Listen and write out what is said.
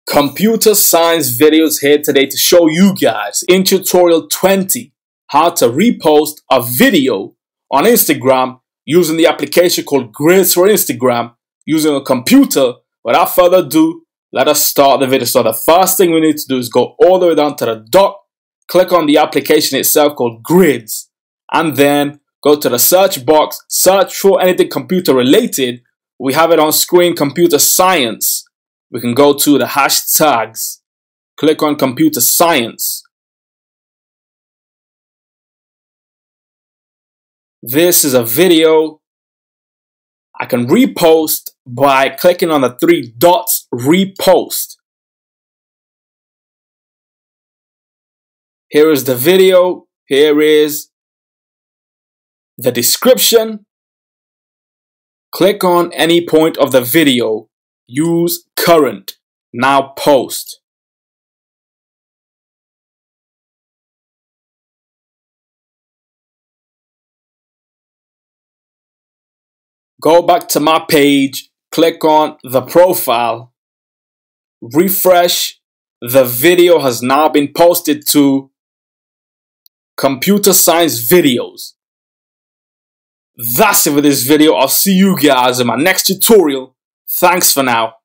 Computer science videos here today to show you guys in tutorial 20 how to repost a video on Instagram using the application called GRIDS for Instagram using a computer. Without further ado, let us start the video. So the first thing we need to do is go all the way down to the dock, click on the application itself called GRIDS, and then go to the search box, search for anything computer related. We have it on screen, computer science. We can go to the hashtags, click on computer science. This is a video I can repost by clicking on the three dots, repost. Here is the video, here is the description. Click on any point of the video, use current, now post. Go back to my page, click on the profile, refresh. The video has now been posted to computer science videos. That's it for this video. I'll see you guys in my next tutorial. Thanks for now.